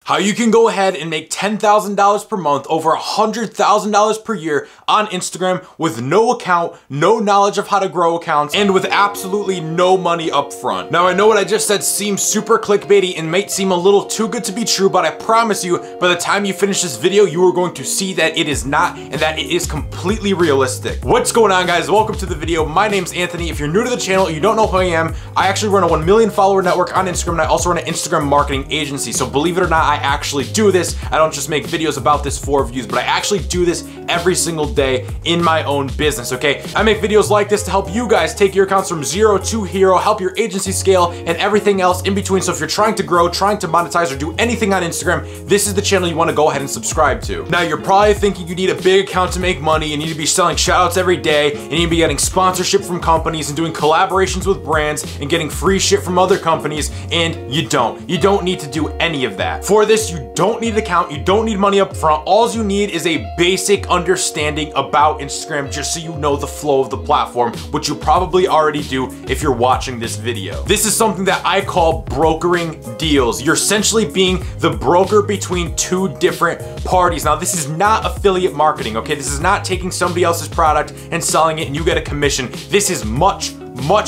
how you can go ahead and make $10,000 per month, over $100,000 per year on Instagram with no account, no knowledge of how to grow accounts, and with absolutely no money up front. Now I know what I just said seems super clickbaity and might seem a little too good to be true, but I promise you, by the time you finish this video, you are going to see that it is not, and that it is completely realistic. What's going on, guys? Welcome to the video. My name's Anthony. If you're new to the channel, you don't know who I am, I actually run a 1 million follower network on Instagram, and I also run an Instagram marketing agency. So believe it or not, I actually do this. I don't just make videos about this for views, but I actually do this every single day in my own business, okay? I make videos like this to help you guys take your accounts from zero to hero, help your agency scale, and everything else in between. So if you're trying to grow, trying to monetize, or do anything on Instagram, this is the channel you want to go ahead and subscribe to. Now, you're probably thinking you need a big account to make money, you need to be selling shoutouts every day, and you need to be getting sponsorship from companies and doing collaborations with brands and getting free shit from other companies, and you don't. You don't need to do any of that. For this, you don't need an account, you don't need money up front. All you need is a basic understanding about Instagram, just so you know the flow of the platform, which you probably already do if you're watching this video. This is something that I call brokering deals. You're essentially being the broker between two different parties. Now, this is not affiliate marketing, okay? This is not taking somebody else's product and selling it and you get a commission. This is much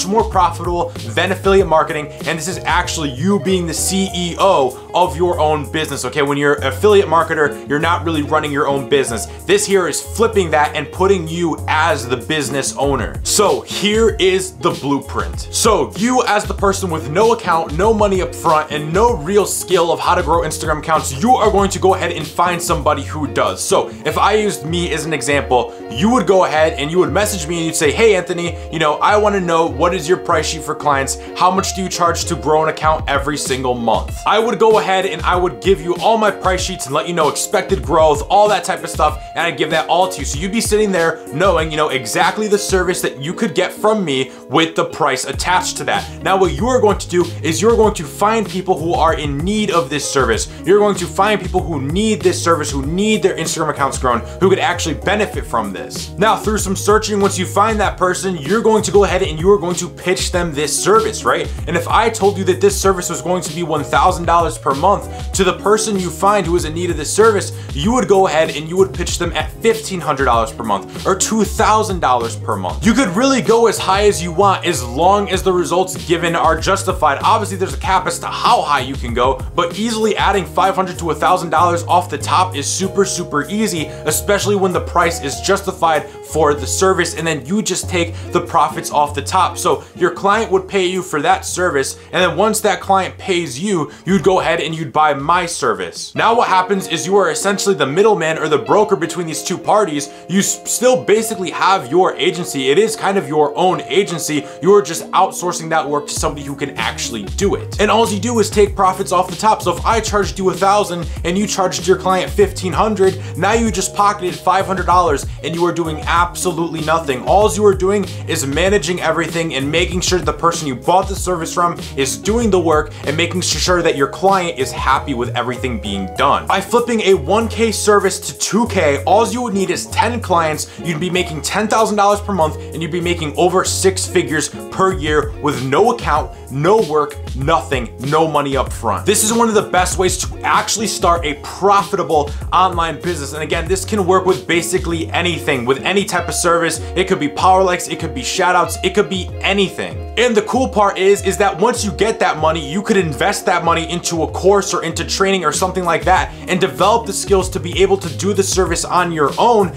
more profitable than affiliate marketing, and this is actually you being the CEO of your own business, okay? When you're an affiliate marketer, you're not really running your own business. This here is flipping that and putting you as the business owner. So here is the blueprint. So you, as the person with no account, no money up front, and no real skill of how to grow Instagram accounts, you are going to go ahead and find somebody who does. So if I used me as an example, you would go ahead and you would message me and you'd say, hey Anthony, you know, I want to know, what is your price sheet for clients? How much do you charge to grow an account every single month? I would go ahead and I would give you all my price sheets and let you know expected growth, all that type of stuff, and I'd give that all to you. So you'd be sitting there knowing, you know, exactly the service that you could get from me with the price attached to that. Now, what you are going to do is you're going to find people who are in need of this service. You're going to find people who need this service, who need their Instagram accounts grown, who could actually benefit from this. Now, through some searching, once you find that person, you're going to go ahead and you are going to pitch them this service, right? And if I told you that this service was going to be $1,000 per month, to the person you find who is in need of this service, you would go ahead and you would pitch them at $1,500 per month or $2,000 per month. You could really go as high as you want as long as the results given are justified. Obviously, there's a cap as to how high you can go, but easily adding $500 to $1,000 off the top is super easy, especially when the price is justified for the service, and then you just take the profits off the top. So your client would pay you for that service, and then once that client pays you, you'd go ahead and you'd buy my service. Now what happens is you are essentially the middleman or the broker between these two parties. You still basically have your agency. It is kind of your own agency. You are just outsourcing that work to somebody who can actually do it. And all you do is take profits off the top. So if I charged you $1,000 and you charged your client $1,500, now you just pocketed $500 and you are doing absolutely nothing. All you are doing is managing everything and making sure the person you bought the service from is doing the work and making sure that your client is happy with everything being done. By flipping a 1K service to 2K, all you would need is 10 clients. You'd be making $10,000 per month and you'd be making over 6 figures per year with no account, no work, nothing, no money up front. This is one of the best ways to actually start a profitable online business. And again, this can work with basically anything, with any type of service. It could be power likes, it could be shoutouts, it could be anything. And the cool part is that once you get that money, you could invest that money into a course or into training or something like that and develop the skills to be able to do the service on your own,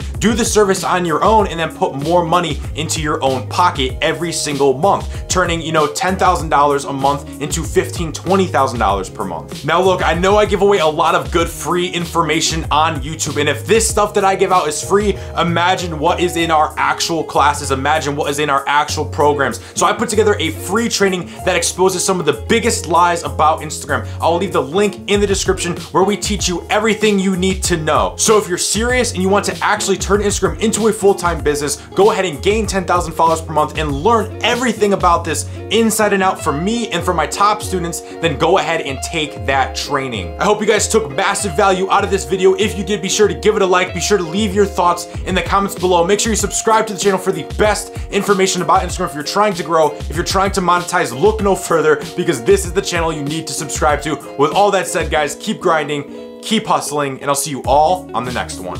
and then put more money into your own pocket every single month, turning, you know, $10,000 a month into $15,000, $20,000 per month. Now look, I know I give away a lot of good free information on YouTube, and if this stuff that I give out is free, imagine what is in our actual classes, imagine what is in our actual programs. So I put together a free training that exposes some of the biggest lies about Instagram. I'll leave the link in the description where we teach you everything you need to know. So if you're serious and you want to actually turn Instagram into a full-time business, go ahead and gain 10,000 followers per month and learn everything about this inside and out from me and from my top students, then go ahead and take that training. I hope you guys took massive value out of this video. If you did, be sure to give it a like, be sure to leave your thoughts in the comments below. Make sure you subscribe to the channel for the best information about Instagram. If you're trying to grow, if you're trying to monetize, look no further, because this is the channel you need to subscribe to. With all that said, guys, keep grinding, keep hustling, and I'll see you all on the next one.